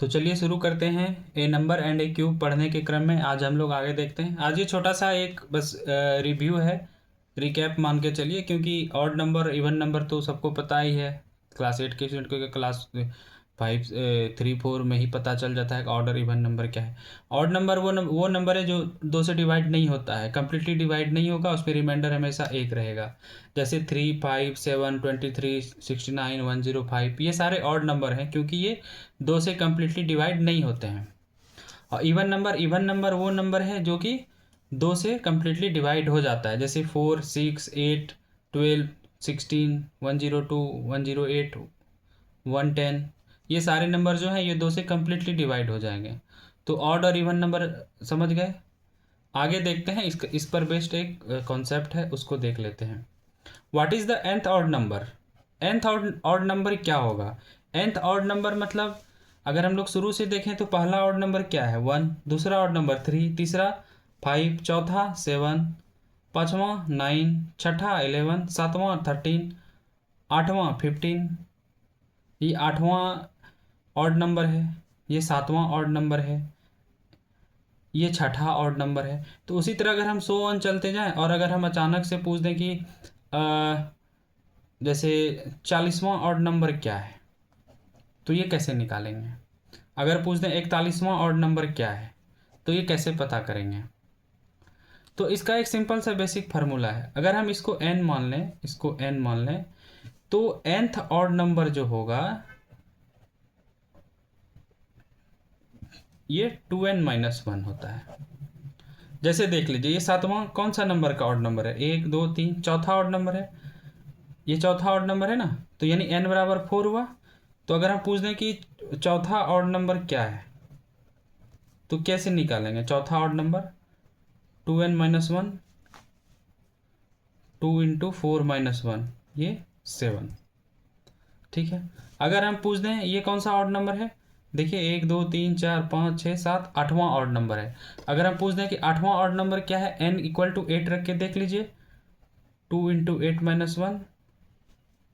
तो चलिए शुरू करते हैं। ए नंबर एंड ए क्यूब पढ़ने के क्रम में आज हम लोग आगे देखते हैं। आज ये छोटा सा एक बस रिव्यू है, रिकैप मान के चलिए, क्योंकि ऑड नंबर इवन नंबर तो सबको पता ही है। क्लास 8 के स्टूडेंट को क्लास 5 3 4 में ही पता चल जाता है कि ऑर्डर इवन नंबर क्या है। ऑड नंबर वो नंबर है जो 2 से डिवाइड नहीं होता है, कम्प्लीटली डिवाइड नहीं होगा, उस पर रिमाइंडर हमेशा एक रहेगा। जैसे 3 5 7 23 69 105, ये सारे ऑड नंबर हैं क्योंकि ये 2 से कम्प्लीटली डिवाइड नहीं होते हैं। और इवन नंबर वो नंबर है जो कि 2 से कम्प्लीटली डिवाइड हो जाता है, जैसे 4 6 8 12 16 102 108 110। ये सारे नंबर जो हैं ये 2 से कम्प्लीटली डिवाइड हो जाएंगे। तो ऑड और इवन नंबर समझ गए। आगे देखते हैं, इस पर बेस्ड एक कॉन्सेप्ट है, उसको देख लेते हैं। What is the nth odd number. nth odd number क्या होगा। nth ऑड नंबर मतलब अगर हम लोग शुरू से देखें तो पहला ऑड नंबर क्या है 1, दूसरा ऑड नंबर 3, तीसरा 5, चौथा 7, पाँचवा 9, छठा 11, सातवां 13, आठवां 15। ये आठवां ऑड नंबर है, ये सातवां ऑड नंबर है, ये छठा ऑड नंबर है। तो उसी तरह अगर हम 100 चलते जाएं और अगर हम अचानक से पूछ दें कि जैसे 40वां ऑड नंबर क्या है, तो ये कैसे निकालेंगे। अगर पूछ दें 41वां ऑड नंबर क्या है, तो ये कैसे पता करेंगे। तो इसका एक सिंपल सा बेसिक फार्मूला है। अगर हम इसको n मान लें, इसको n मान लें, तो nth ऑड नंबर जो होगा ये 2n-1 होता है। जैसे देख लीजिए, ये सातवां कौन सा नंबर का ऑड नंबर है, 1 2 3, चौथा ऑड नंबर है, ये चौथा ऑड नंबर है ना, तो यानी n बराबर 4 हुआ। तो अगर हम पूछ दें कि चौथा ऑड नंबर क्या है, तो कैसे निकालेंगे चौथा ऑड नंबर। 2n-1, 2 × 4-1, ये 7। ठीक है। अगर हम पूछ दें ये कौन सा ऑड नंबर है, देखिए 1 2 3 4 5 6 7, आठवां ऑड नंबर है। अगर हम पूछ दें कि आठवां ऑड नंबर क्या है, n = 8 रख के देख लीजिए। 2 × 8-1,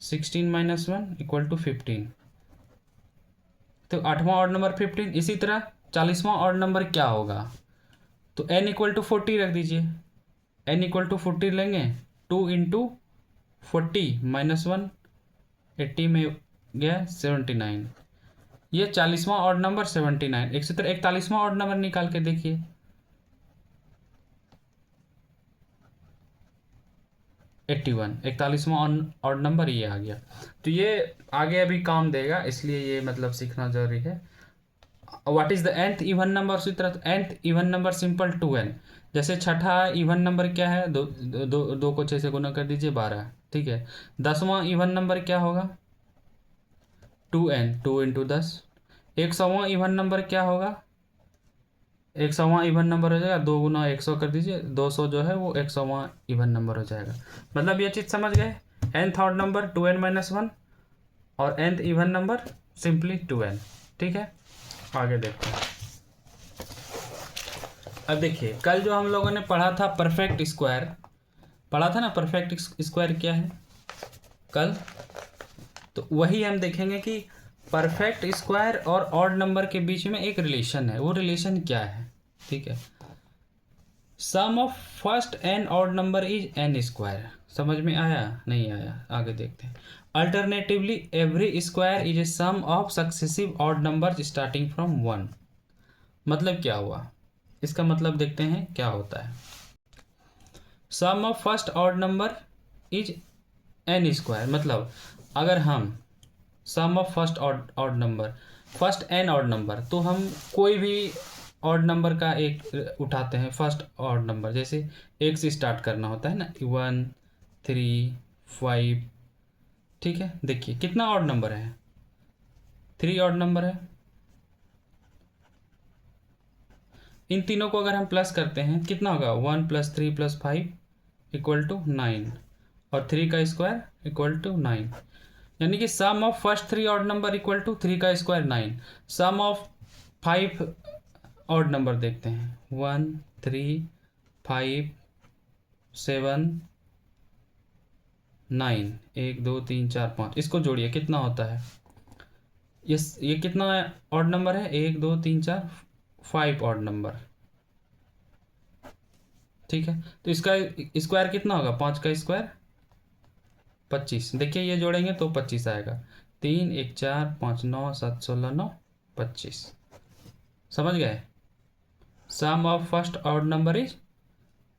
16-1 = 15। तो आठवां ऑड नंबर 15। इसी तरह 40वां ऑड नंबर क्या होगा, तो n = 40 रख दीजिए। n = 40 लेंगे, 2 × 40-1, 80 में गया 79। ये 40वां ऑड नंबर 79। इसी तरह 41वां ऑड नंबर निकाल के देखिए। 81, 41वां ऑड नंबर ये आ गया। तो ये आगे अभी काम देगा, इसलिए ये मतलब सीखना जरूरी है। What is the nth even number, उसी तरह nth even number simple 2n। जैसे छठा इवन नंबर क्या है, दो को 6 से गुना कर दीजिए 12। ठीक है। 10वां इवन नंबर क्या होगा, 2n, 2 × 10। 100वां इवन नंबर क्या होगा, 100वां इवन नंबर हो जाएगा, 2 × 100 कर दीजिए, 200 जो है वो 100वां इवन नंबर हो जाएगा। मतलब ये चीज़ समझ गए। nth ऑड नंबर 2n-1 और nth even number simply 2n। ठीक है, आगे देखते हैं। अब देखिए, कल जो हम लोगों ने पढ़ा था परफेक्ट स्क्वायर, पढ़ा था ना परफेक्ट स्क्वायर क्या है कल, तो वही हम देखेंगे कि परफेक्ट स्क्वायर और ऑड नंबर के बीच में एक रिलेशन है। वो रिलेशन क्या है, ठीक है। Sum of first N odd number is n square. समझ में आया, नहीं आया, आगे देखते हैं। Alternatively every square is a sum of successive odd number starting from 1। मतलब क्या हुआ, इसका मतलब देखते हैं क्या होता है। Sum of first odd number is n square, मतलब अगर हम sum of first odd number, first n odd number, तो हम कोई भी ऑड नंबर का एक उठाते हैं फर्स्ट ऑड नंबर, जैसे 1 से स्टार्ट करना होता है ना, 1 3 5। ठीक है, देखिए कितना ऑड नंबर है, 3 ऑड नंबर है। इन तीनों को अगर हम प्लस करते हैं कितना होगा, 1 + 3 + 5 = 9, और 3 का स्क्वायर = 9। यानी कि sum of first 3 odd number = 3 का square 9। Sum of 5 odd number देखते हैं, 1 3 5 7 9, 1 2 3 4 5, इसको जोड़िए कितना होता है, ये कितना ऑड नंबर है, 1 2 3 4 5 ऑड नंबर, ठीक है। तो इसका स्क्वायर कितना होगा, 5 का स्क्वायर 25। देखिए ये जोड़ेंगे तो 25 आएगा, 3 1 4 5 9 7 16 9 25। समझ गए। Sum of first odd number is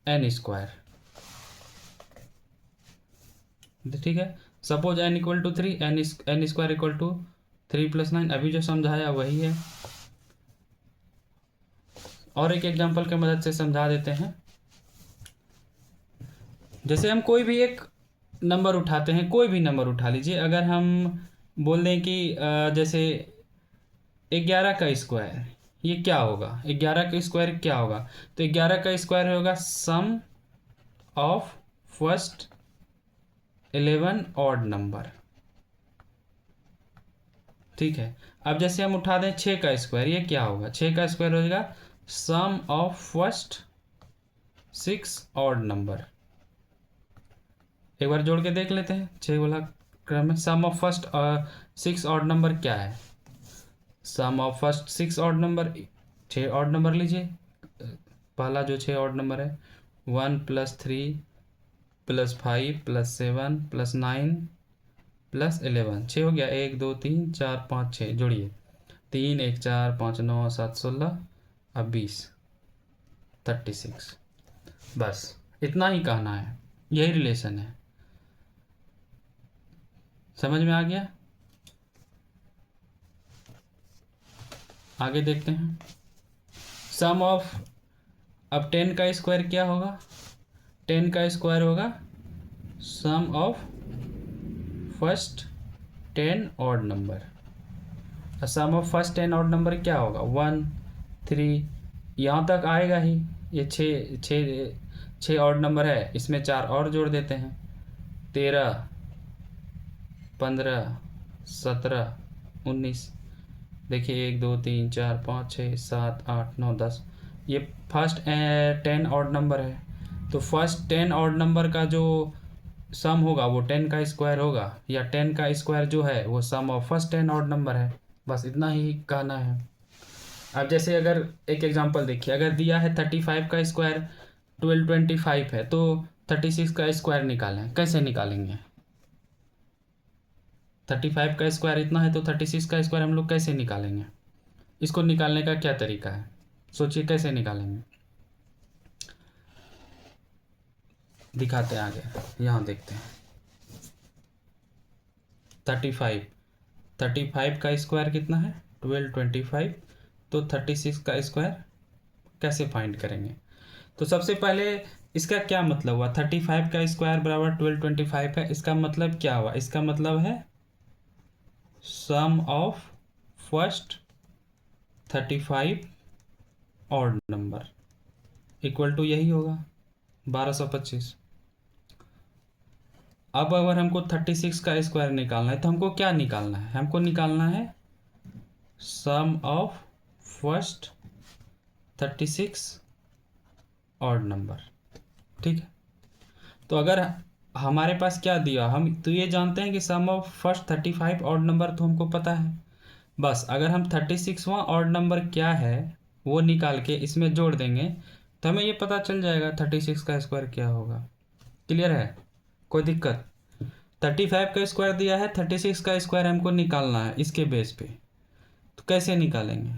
N square, ठीक है। Suppose n equal to 3, N square equal to 3 + 9। अभी जो समझाया वही है, और एक एग्जांपल के मदद से समझा देते हैं। जैसे हम कोई भी एक नंबर उठाते हैं, कोई भी नंबर उठा लीजिए, अगर हम बोल दें कि जैसे 11 का स्क्वायर, ये क्या होगा, 11 का स्क्वायर क्या होगा, तो 11 का स्क्वायर होगा sum of first 11 odd number, ठीक है। अब जैसे हम उठा दें 6 का स्क्वायर, ये क्या होगा, 6 का स्क्वायर हो जाएगा सम ऑफ फर्स्ट 6 ऑड नंबर। एक बार जोड़ के देख लेते हैं, 6 वाला क्रम में sum of first 6 odd number क्या है, sum of first 6 odd number, 6 odd number लीजिए। पहला जो 6 ऑड नंबर है 1 + 3 + 5 + 7 + 9 + 11, 6 हो गया, 1 2 3 4 5 6, जोड़िए 3 1 4 5 9 7 16 अब 20 36। बस इतना ही कहना है, यही रिलेशन है। समझ में आ गया। आगे देखते हैं सम ऑफ, अब 10 का स्क्वायर क्या होगा, 10 का स्क्वायर होगा sum of first 10 odd number. Sum of first 10 odd number क्या होगा 1 3, यहाँ तक आएगा ही, ये 6 ऑड नंबर है, इसमें 4 और जोड़ देते हैं, 13 15 17 19। देखिए 1 2 3 4 5 6 7 8 9 10, ये फर्स्ट 10 ऑड नंबर है। तो फर्स्ट 10 ऑड नंबर का जो सम होगा वो 10 का स्क्वायर होगा, या 10 का स्क्वायर जो है वो सम ऑफ फर्स्ट 10 ऑड नंबर है। बस इतना ही कहना है। अब जैसे अगर एक एग्जांपल देखिए, अगर दिया है 35 का स्क्वायर 1225 है, तो 36 का स्क्वायर निकालें, कैसे निकालेंगे, 35 का स्क्वायर इतना है तो 36 का स्क्वायर हम लोग कैसे निकालेंगे, इसको निकालने का क्या तरीका है, सोचिए कैसे निकालेंगे। दिखाते हैं आगे, यहाँ देखते हैं 35 का स्क्वायर कितना है 1225, तो 36 का स्क्वायर कैसे फाइंड करेंगे। तो सबसे पहले इसका क्या मतलब हुआ, 35 का स्क्वायर बराबर 1225 है, इसका मतलब क्या हुआ, इसका मतलब है sum of first 35 odd number equal to यही होगा 1225। अब अगर हमको 36 का स्क्वायर निकालना है तो हमको क्या निकालना है, हमको निकालना है sum of first 36 odd number, ठीक है। तो अगर हमारे पास क्या दिया, हम तो ये जानते हैं कि sum of first 35 odd number तो हमको पता है। बस अगर हम 36वां ऑड नंबर क्या है वो निकाल के इसमें जोड़ देंगे तो हमें ये पता चल जाएगा 36 का स्क्वायर क्या होगा। क्लियर है, कोई दिक्कत। 35 का स्क्वायर दिया है, 36 का स्क्वायर हमको निकालना है इसके बेस पे, तो कैसे निकालेंगे।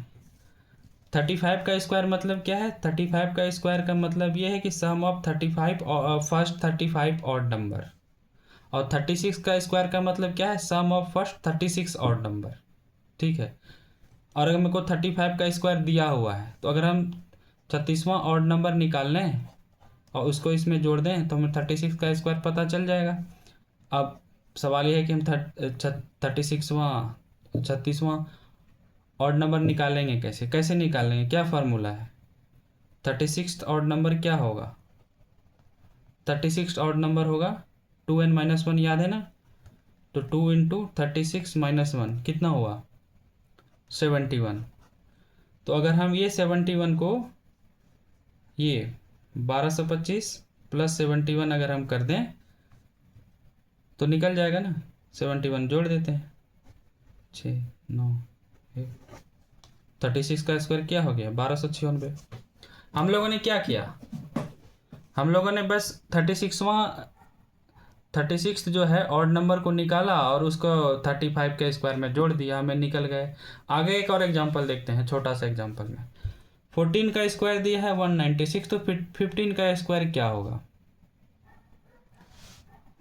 35 का स्क्वायर मतलब क्या है, 35 का स्क्वायर का मतलब ये है कि sum of 35 first 35 odd number, और 36 का स्क्वायर का मतलब क्या है, sum of first 36 odd number, ठीक है। और अगर मेरे को 35 का स्क्वायर दिया हुआ है तो अगर हम 36वां ऑड नंबर निकाल लें और उसको इसमें जोड़ दें तो हमें 36 का स्क्वायर पता चल जाएगा। अब सवाल ये है कि हम 36वां ऑड नंबर निकालेंगे कैसे, कैसे निकालेंगे, क्या फार्मूला है। 36 ऑड नंबर क्या होगा, 36 ऑड नंबर होगा 2n-1, याद है ना। तो 2 × 36 - 1 कितना हुआ 71। तो अगर हम ये 71 को ये 1225 + 71 अगर हम कर दें तो निकल जाएगा ना, 71 जोड़ देते हैं 6 9 36 का स्क्वायर क्या हो गया 1296। हम लोगों ने क्या किया, हम लोगों ने बस 36 जो है ऑड नंबर को निकाला और उसको 35 के स्क्वायर में जोड़ दिया, हमें निकल गए। आगे एक और एग्जांपल देखते हैं, छोटा सा एग्जांपल में 14 का स्क्वायर दिया है 196, तो 15 का स्क्वायर क्या होगा।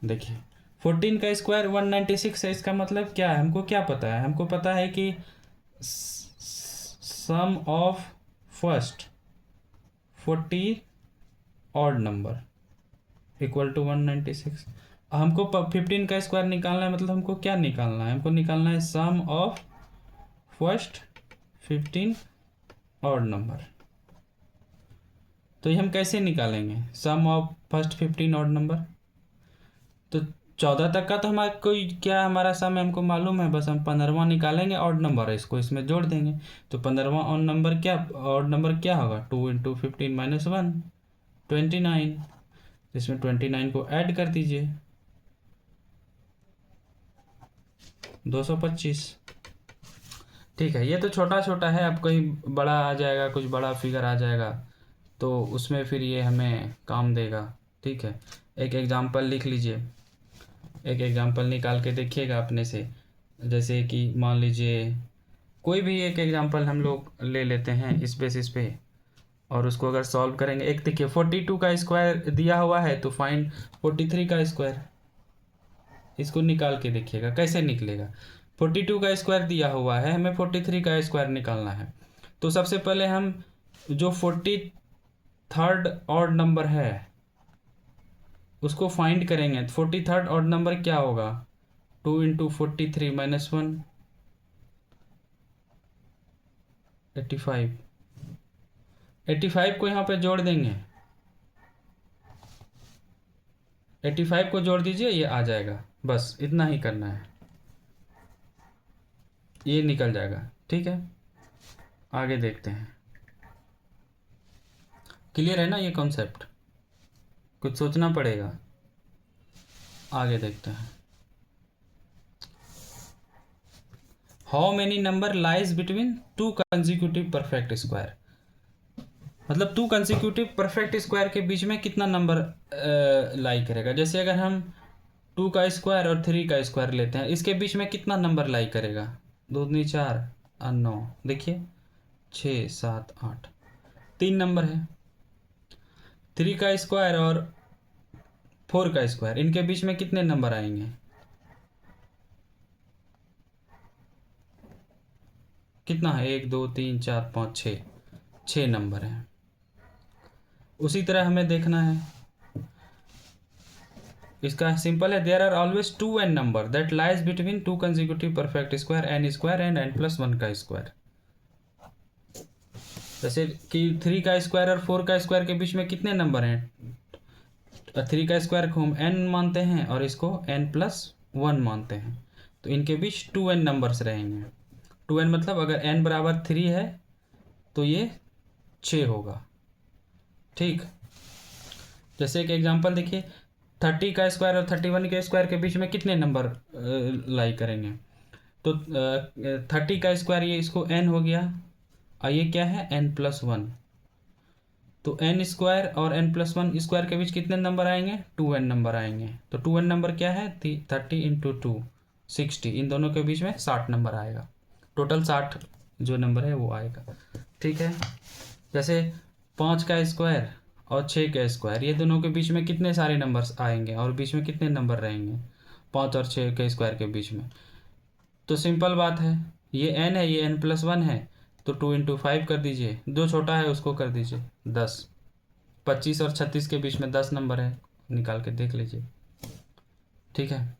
देखिए 14 का स्क्वायर 196 है, इसका मतलब क्या है, हमको क्या पता है, हमको पता है कि sum of first 40 odd number equal to 196। हमको 15 का स्क्वायर निकालना है, मतलब हमको क्या निकालना है, हमको निकालना है sum of first 15 odd number. तो ये हम कैसे निकालेंगे सम ऑफ फर्स्ट 15 ऑड नंबर। तो 14 तक का तो हमारा कोई क्या हमारा सम है, हमको मालूम है, बस हम 15वां निकालेंगे ऑड नंबर है, इसको इसमें जोड़ देंगे। तो 15वां ऑड नंबर क्या होगा 2 इंटू 15 माइनस 1 29। इसमें 29 को ऐड कर दीजिए 225। ठीक है, ये तो छोटा छोटा है, अब कहीं बड़ा आ जाएगा, कुछ बड़ा फिगर आ जाएगा तो उसमें फिर ये हमें काम देगा। ठीक है, एक एग्जांपल लिख लीजिए, एक एग्जांपल निकाल के देखिएगा अपने से। जैसे कि मान लीजिए कोई भी एक एग्जांपल हम लोग ले लेते हैं इस बेसिस पे, और उसको अगर सॉल्व करेंगे। एक देखिए 42 का स्क्वायर दिया हुआ है, तो फाइंड 43 का स्क्वायर, इसको निकाल के देखिएगा कैसे निकलेगा। 42 का स्क्वायर दिया हुआ है, हमें 43 का स्क्वायर निकालना है। तो सबसे पहले हम जो 43rd ऑड नंबर है उसको फाइंड करेंगे। 43rd ऑड नंबर क्या होगा 2 इंटू 43 माइनस 1 85। 85 को यहाँ पे जोड़ देंगे, 85 को जोड़ दीजिए, ये आ जाएगा, बस इतना ही करना है, ये निकल जाएगा। ठीक है, आगे देखते हैं। क्लियर है ना ये कॉन्सेप्ट, कुछ सोचना पड़ेगा। आगे देखते हैं। How many number lies between 2 consecutive perfect square, मतलब 2 कंसेक्यूटिव परफेक्ट स्क्वायर के बीच में कितना नंबर लाई करेगा। जैसे अगर हम 2 का स्क्वायर और 3 का स्क्वायर लेते हैं, इसके बीच में कितना नंबर लाई करेगा 2 दूनी 4 और 9, देखिए 6 7 8, 3 नंबर है। 3 का स्क्वायर और 4 का स्क्वायर, इनके बीच में कितने नंबर आएंगे, कितना है 1 2 3 4 5 6 नंबर है। उसी तरह हमें देखना है, इसका सिंपल है, there are always 2 n number that lies between 2 consecutive perfect square n square and n plus 1 का स्क्वायर। जैसे कि 3 का स्क्वायर और 4 का स्क्वायर के बीच में कितने नंबर हैं, 3 का स्क्वायर को हम n मानते हैं और इसको n प्लस 1 मानते हैं, तो इनके बीच 2 n नंबर्स रहेंगे। 2 n मतलब अगर n बराबर 3 है तो ये 6 होगा। ठीक, जैसे एक एग्जांपल देखिए 30 का स्क्वायर और 31 के स्क्वायर के बीच में कितने नंबर लाई करेंगे। तो 30 का स्क्वायर ये इसको n हो गया, और ये क्या है n प्लस 1, तो n स्क्वायर और n प्लस 1 स्क्वायर के बीच कितने नंबर आएंगे 2n नंबर आएंगे। तो 2n नंबर क्या है 30 इंटू 2 60, इन दोनों के बीच में 60 नंबर आएगा, टोटल 60 जो नंबर है वो आएगा। ठीक है, जैसे 5 का स्क्वायर और 6 का स्क्वायर, ये दोनों के बीच में कितने सारे नंबर्स आएंगे और बीच में कितने नंबर रहेंगे 5 और 6 के स्क्वायर के बीच में। तो सिंपल बात है, ये n है, ये n प्लस 1 है, तो 2 इंटू 5 कर दीजिए, जो छोटा है उसको कर दीजिए 10। 25 और 36 के बीच में 10 नंबर है, निकाल के देख लीजिए। ठीक है।